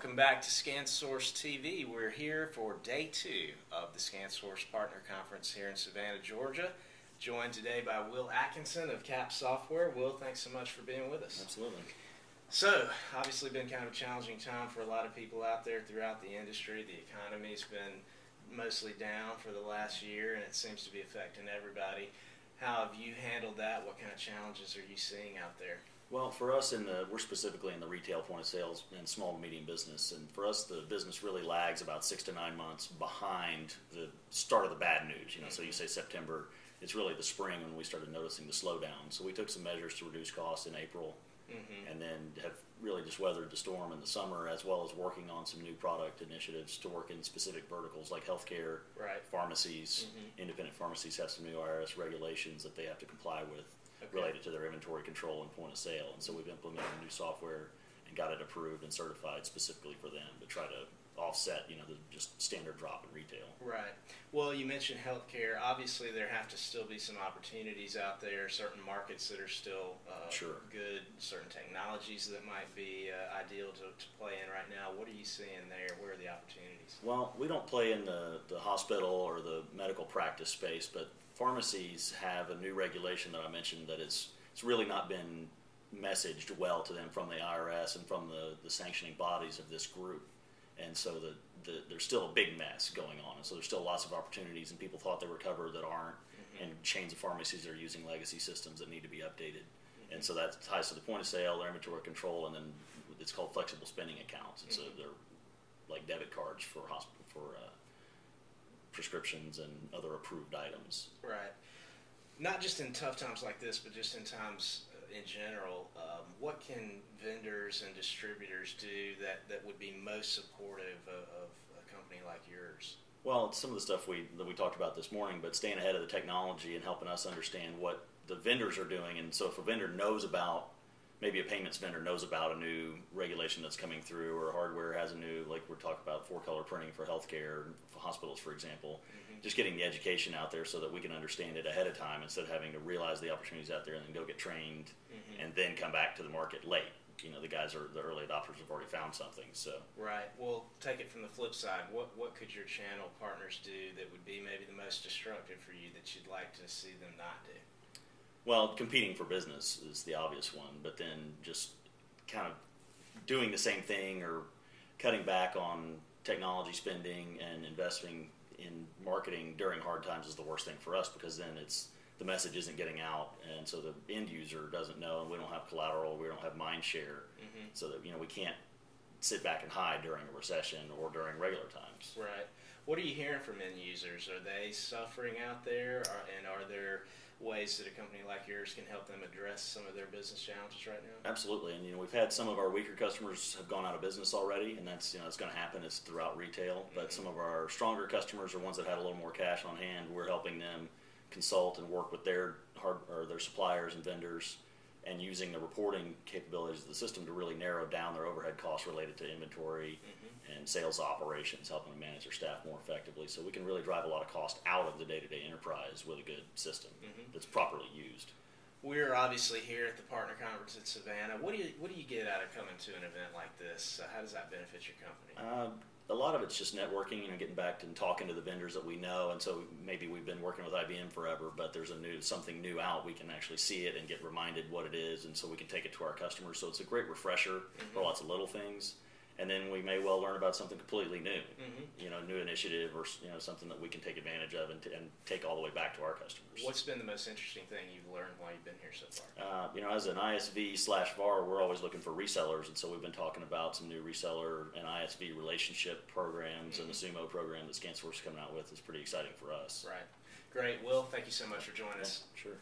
Welcome back to ScanSourceTV. We're here for day 2 of the ScanSource Partner Conference here in Savannah, Georgia. Joined today by Will Atkinson of CAP Software. Will, thanks so much for being with us. Absolutely. So, obviously been kind of a challenging time for a lot of people out there throughout the industry. The economy's been mostly down for the last year, and it seems to be affecting everybody. How have you handled that? What kind of challenges are you seeing out there? Well, for us, we're specifically in the retail point of sales and small to medium business, and for us, the business really lags about 6 to 9 months behind the start of the bad news. So you say September, it's really the spring when we started noticing the slowdown. So we took some measures to reduce costs in April, and then have really just weathered the storm in the summer, as well as working on some new product initiatives to work in specific verticals like healthcare, pharmacies. Independent pharmacies have some new IRS regulations that they have to comply with. Related to their inventory control and point of sale, and so we've implemented new software and got it approved and certified specifically for them to try to offset, the just standard drop in retail. Right. Well, you mentioned healthcare. Obviously, there have to still be some opportunities out there. Certain markets that are still good. Certain technologies that might be ideal to play in right now. What are you seeing there? Where are the opportunities? Well, we don't play in the hospital or the medical practice space, but pharmacies have a new regulation that I mentioned that it's really not been messaged well to them from the IRS and from the sanctioning bodies of this group. And so there's still a big mess going on. And so there's still lots of opportunities, and people thought they were covered that aren't, and chains of pharmacies that are using legacy systems that need to be updated. And so that ties to the point of sale, their inventory control, and then it's called flexible spending accounts. And so they're like debit cards for prescriptions and other approved items. Right. Not just in tough times like this, but just in times in general, what can vendors and distributors do that would be most supportive of a company like yours? Well, it's some of the stuff that we talked about this morning, but staying ahead of the technology and helping us understand what the vendors are doing. And so if a vendor knows about, maybe a payments vendor knows about a new regulation that's coming through, or hardware has a new, like we're talking about 4-color printing for healthcare, for hospitals, for example, just getting the education out there so that we can understand it ahead of time instead of having to realize the opportunities out there and then go get trained and then come back to the market late. The guys the early adopters have already found something. So right. Well, take it from the flip side. What could your channel partners do that would be maybe the most destructive for you that you'd like to see them not do? Well, competing for business is the obvious one, but then just kind of doing the same thing or cutting back on technology spending and investing in marketing during hard times is the worst thing for us, because then the message isn't getting out, and so the end user doesn't know, and we don't have collateral, we don't have mind share, so that we can't sit back and hide during a recession or during regular times. Right. What are you hearing from end users? Are they suffering out there, and are there ways that a company like yours can help them address some of their business challenges right now? Absolutely, and we've had some of our weaker customers have gone out of business already, and that's it's going to happen. It's throughout retail, but some of our stronger customers are ones that had a little more cash on hand. We're helping them consult and work with their suppliers and vendors, and using the reporting capabilities of the system to really narrow down their overhead costs related to inventory and sales operations, helping them manage their staff more effectively. So we can really drive a lot of cost out of the day-to-day enterprise with a good system that's properly used. We're obviously here at the Partner Conference in Savannah. What do you get out of coming to an event like this? How does that benefit your company? A lot of it's just networking, getting back to and talking to the vendors that we know, and so maybe we've been working with IBM forever, but there's something new out, we can actually see it and get reminded what it is, and so we can take it to our customers. So it's a great refresher for lots of little things, and then we may well learn about something completely new, new initiative, or something that we can take advantage of and take all the way back to our customers. What's been the most interesting thing you've learned while you've been here so far? As an ISV/VAR, we're always looking for resellers, and so we've been talking about some new reseller and ISV relationship programs, and the Sumo program that ScanSource is coming out with is pretty exciting for us. Right. Great. Will, thank you so much for joining us. Sure.